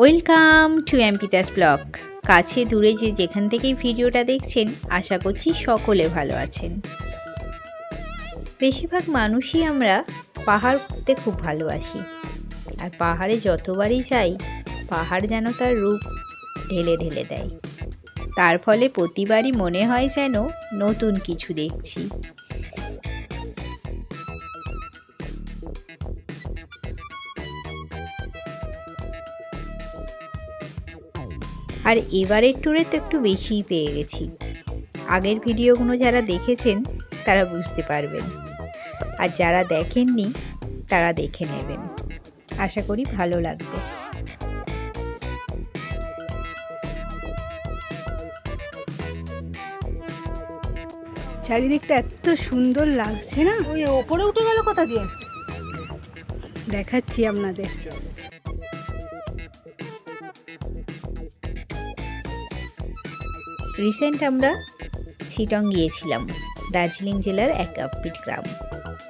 Welcome to এমপিতাস blog. কাছে দূরে যে যেখান থেকেই ভিডিওটা দেখছেন, আশা করছি সকলে ভালো আছেন। বেশিরভাগ মানুষই আমরা পাহাড় ঘুরতে খুব ভালোবাসি, আর পাহাড়ে যতবারই যাই পাহাড় যেন তার রূপ ঢেলে ঢেলে দেয়। তার ফলে প্রতিবারই মনে হয় যেন নতুন কিছু দেখছি। আর এবারের ট্যুরে তো একটু বেশিই পেয়ে গেছি। আগের ভিডিওগুলো যারা দেখেছেন তারা বুঝতে পারবেন, আর যারা দেখেননি তারা দেখে নেবেন। আশা করি ভালো লাগবে। চারিদিকটা এত সুন্দর লাগছে না। ওই ওপরে উঠে গেল কোথা দিয়ে, দেখাচ্ছি আপনাদের। রিসেন্ট আমরা শিটং গিয়েছিলাম, দার্জিলিং জেলার এক আপবিট গ্রাম,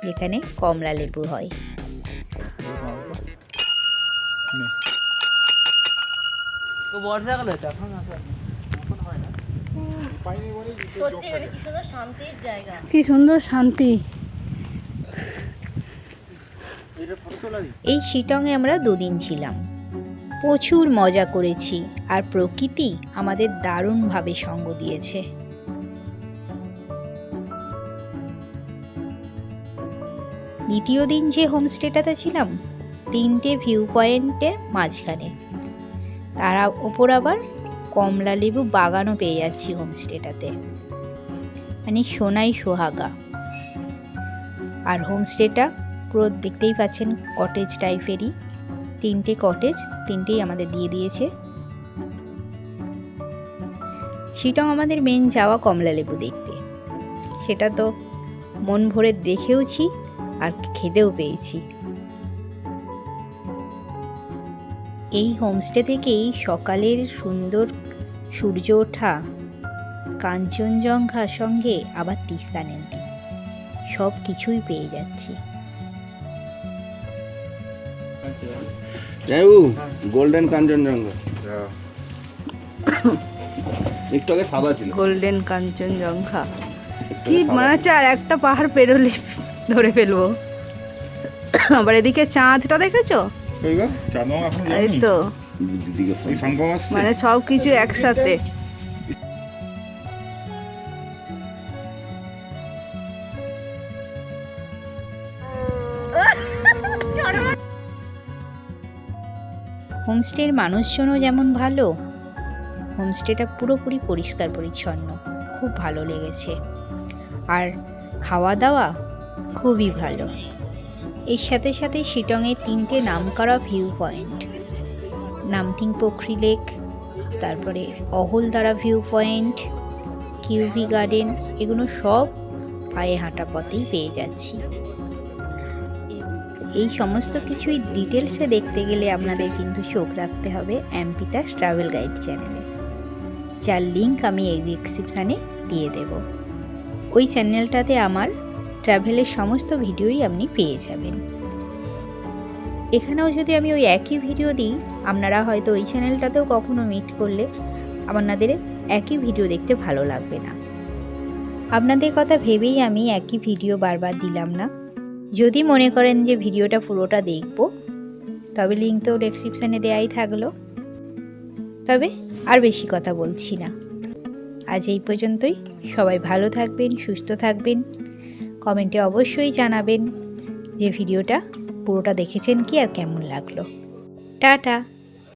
যেখানে কমলা লেবু হয়। বর্ষাকালে কি সুন্দর শান্তি। এই শিটংয়ে আমরা 2 দিন ছিলাম। প্রচুর মজা করেছি, আর প্রকৃতি আমাদের দারুণভাবে সঙ্গ দিয়েছে। দ্বিতীয় দিন যে হোমস্টেটাতে ছিলাম, 3টে ভিউ পয়েন্টের মাঝখানে, তার ওপর আবার কমলা লেবু বাগানও পেয়ে যাচ্ছি হোমস্টেটাতে, মানে সোনাই সোহাগা। আর হোমস্টেটা পুরো দেখতেই পাচ্ছেন কটেজ টাইপেরই। 3টে কটেজ, 3টেই আমাদের দিয়ে দিয়েছে। শিটং আমাদের মেন যাওয়া কমলা লেবু দেখতে, সেটা তো মন ভরে দেখেওছি আর খেতেও পেয়েছি। এই হোমস্টে থেকেই সকালের সুন্দর সূর্য ওঠা, কাঞ্চনজঙ্ঘার সঙ্গে আবার তিস্তা নদী, সব কিছুই পেয়ে যাচ্ছি। গোল্ডেন কাঞ্চনজঙ্ঘা একটু আগে সাদা ছিল। গোল্ডেন কাঞ্চনজঙ্ঘা কি মনে হচ্ছে আর একটা পাহাড় পেরোলে ধরে ফেলবো। আবার এদিকে চাঁদটা দেখেছো? এই তো মানে সব কিছু একসাথে। হোমস্টের মানুষজনও যেমন ভালো, হোমস্টেটা পুরোপুরি পরিষ্কার পরিচ্ছন্ন, খুব ভালো লেগেছে। আর খাওয়া দাওয়া খুবই ভালো। এর সাথে সাথে শিটংয়ে 3টে নামকরা view point, Namthing Pokhri lake, তারপরে Ahaldara view point, kiwi garden, এগুলো সব পায়ে হাঁটা পথেই পেয়ে যাচ্ছি। এই সমস্ত কিছুই ডিটেলসে দেখতে গেলে আপনাদের কিন্তু চোখ রাখতে হবে এমপিতাস ট্রাভেল গাইড চ্যানেলে, যার লিঙ্ক আমি এই ডিসক্রিপশানে দিয়ে দেব। ওই চ্যানেলটাতে আমার ট্রাভেলের সমস্ত ভিডিওই আপনি পেয়ে যাবেন। এখানেও যদি আমি ওই একই ভিডিও দিই, আপনারা হয়তো ওই চ্যানেলটাতেও কখনো মিট করলে আপনাদের একই ভিডিও দেখতে ভালো লাগবে না। আপনাদের কথা ভেবেই আমি একই ভিডিও বারবার দিলাম না। যদি মনে করেন যে ভিডিওটা পুরোটা দেখব, তবে লিঙ্ক তো ডেসক্রিপশানে দেওয়াই থাকলো। তবে আর বেশি কথা বলছি না, আজ এই পর্যন্তই। সবাই ভালো থাকবেন, সুস্থ থাকবেন। কমেন্টে অবশ্যই জানাবেন যে ভিডিওটা পুরোটা দেখেছেন কি আর কেমন লাগলো। টাটা।